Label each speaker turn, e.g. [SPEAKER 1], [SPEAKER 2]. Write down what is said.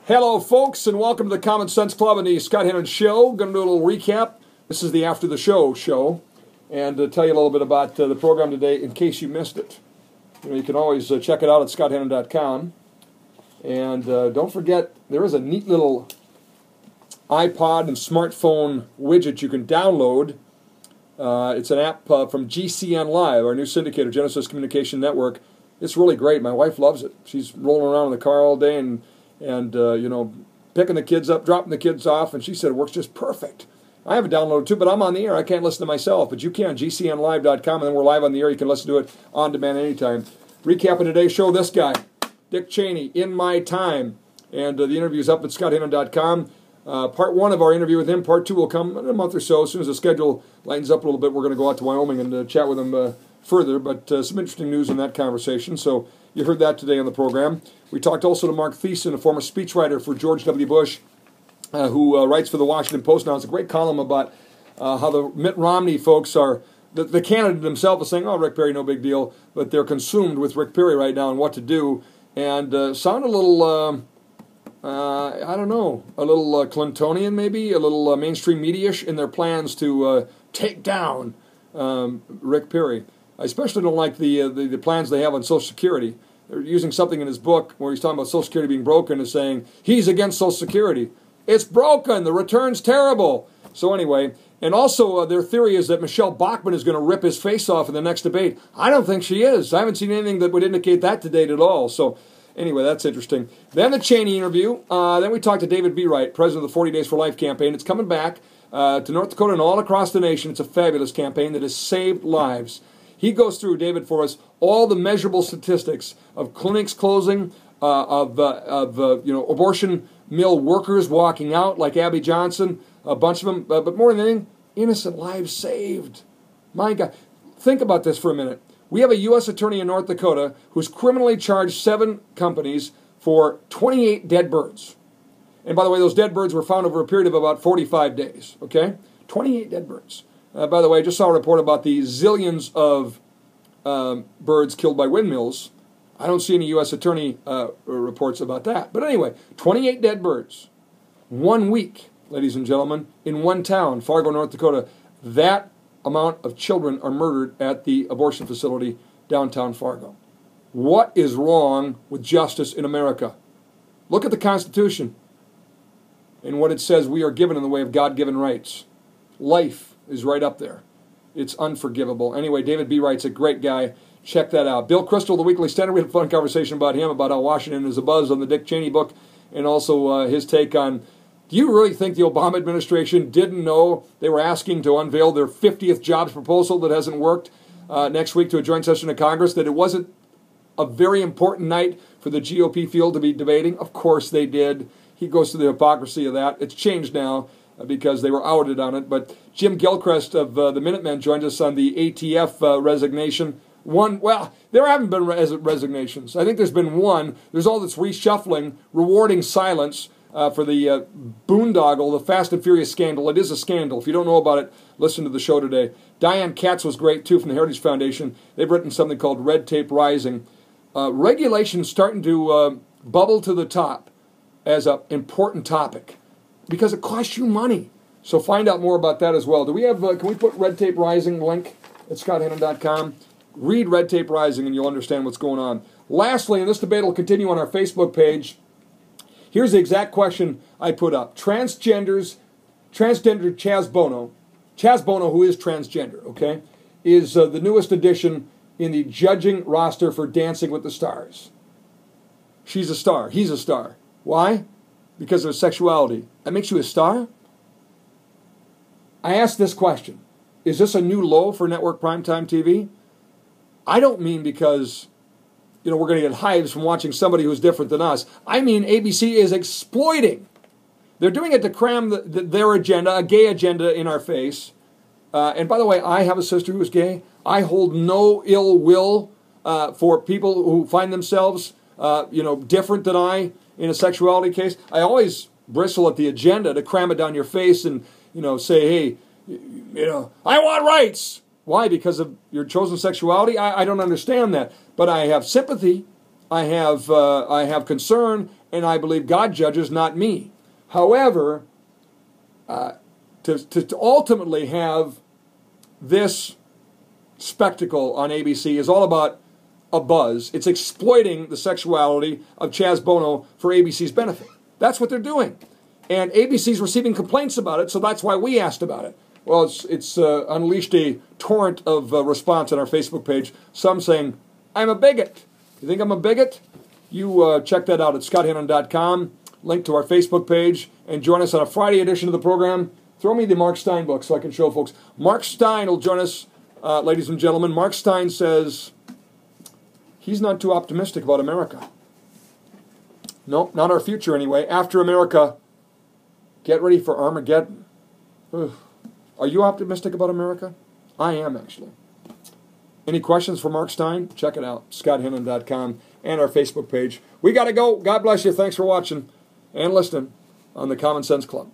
[SPEAKER 1] Hello, folks, and welcome to the Common Sense Club and the Scott Hennon Show. Going to do a little recap. This is the After the Show, and tell you a little bit about the program today in case you missed it. You can always check it out at scotthennon.com. And don't forget, there is a neat little iPod and smartphone widget you can download. It's an app from GCN Live, our new syndicator, Genesis Communication Network. It's really great. My wife loves it. She's rolling around in the car all day and picking the kids up, dropping the kids off, and she said it works just perfect. I have it downloaded too, but I'm on the air. I can't listen to myself, but you can, gcnlive.com, and then we're live on the air. You can listen to it on demand anytime. Recapping today's show, this guy, Dick Cheney, In My Time, and the interview's up at scotthennon.com. Part one of our interview with him, part two will come in a month or so. As soon as the schedule lightens up a little bit, we're going to go out to Wyoming and chat with him further, but some interesting news in that conversation, so you heard that today on the program. We talked also to Mark Thiessen, a former speechwriter for George W. Bush, who writes for the Washington Post now. It's a great column about how the Mitt Romney folks are, the candidate himself is saying, oh, Rick Perry, no big deal, but they're consumed with Rick Perry right now and what to do, and sound a little, I don't know, a little Clintonian maybe, a little mainstream media-ish in their plans to take down Rick Perry. I especially don't like the plans they have on Social Security. They're using something in his book where he's talking about Social Security being broken and saying, he's against Social Security. It's broken. The return's terrible. So anyway, and also their theory is that Michelle Bachmann is going to rip his face off in the next debate. I don't think she is. I haven't seen anything that would indicate that to date at all. So anyway, that's interesting. Then the Cheney interview. Then we talked to David B. Wright, president of the 40 Days for Life campaign. It's coming back to North Dakota and all across the nation. It's a fabulous campaign that has saved lives. He goes through, David, for us, all the measurable statistics of clinics closing, of abortion mill workers walking out, like Abby Johnson, a bunch of them, but more than anything, innocent lives saved. My God. Think about this for a minute. We have a U.S. attorney in North Dakota who's criminally charged 7 companies for 28 dead birds. And by the way, those dead birds were found over a period of about 45 days, okay? 28 dead birds. By the way, I just saw a report about the zillions of birds killed by windmills. I don't see any U.S. attorney reports about that. But anyway, 28 dead birds. 1 week, ladies and gentlemen, in one town, Fargo, North Dakota. That amount of children are murdered at the abortion facility downtown Fargo. What is wrong with justice in America? Look at the Constitution and what it says we are given in the way of God-given rights. Life is right up there. It's unforgivable. Anyway, David B. Wright's a great guy. Check that out. Bill Kristol, the Weekly Standard, we had a fun conversation about him, about how Washington is abuzz on the Dick Cheney book, and also his take on, do you really think the Obama administration didn't know they were asking to unveil their 50th jobs proposal that hasn't worked next week to a joint session of Congress, that it wasn't a very important night for the GOP field to be debating? Of course they did. He goes through the hypocrisy of that. It's changed now, because they were outed on it. But Jim Gilchrist of the Minutemen joined us on the ATF resignation. Well, there haven't been resignations. I think there's been one. There's all this reshuffling, rewarding silence for the boondoggle, the Fast and Furious scandal. It is a scandal. If you don't know about it, listen to the show today. Diane Katz was great, too, from the Heritage Foundation. They've written something called Red Tape Rising. Regulation's starting to bubble to the top as an important topic, because it costs you money. So find out more about that as well. Do we have? Can we put Red Tape Rising link at scotthennon.com? Read Red Tape Rising and you'll understand what's going on. Lastly, and this debate will continue on our Facebook page, here's the exact question I put up. Transgender Chaz Bono, who is transgender, okay, is the newest addition in the judging roster for Dancing with the Stars. She's a star. He's a star. Why? Because of his sexuality. That makes you a star? I asked this question. Is this a new low for network primetime TV? I don't mean because, we're going to get hives from watching somebody who's different than us. I mean ABC is exploiting. They're doing it to cram their agenda, a gay agenda, in our face. And by the way, I have a sister who's gay. I hold no ill will for people who find themselves, different than I in a sexuality case. I always bristle at the agenda to cram it down your face and, say, hey, I want rights. Why? Because of your chosen sexuality? I don't understand that. But I have sympathy. I have concern, and I believe God judges, not me. However, to ultimately have this spectacle on ABC is all about a buzz. It's exploiting the sexuality of Chaz Bono for ABC's benefit. That's what they're doing. And ABC's receiving complaints about it, so that's why we asked about it. Well, it's unleashed a torrent of response on our Facebook page. Some saying, I'm a bigot. You think I'm a bigot? You check that out at scotthannon.com, link to our Facebook page, and join us on a Friday edition of the program. Throw me the Mark Stein book so I can show folks. Mark Stein will join us, ladies and gentlemen. Mark Stein says he's not too optimistic about America. Nope, not our future anyway. After America, get ready for Armageddon. Ugh. Are you optimistic about America? I am, actually. Any questions for Mark Stein? Check it out, scotthannon.com, and our Facebook page. We got to go. God bless you. Thanks for watching and listening on the Common Sense Club.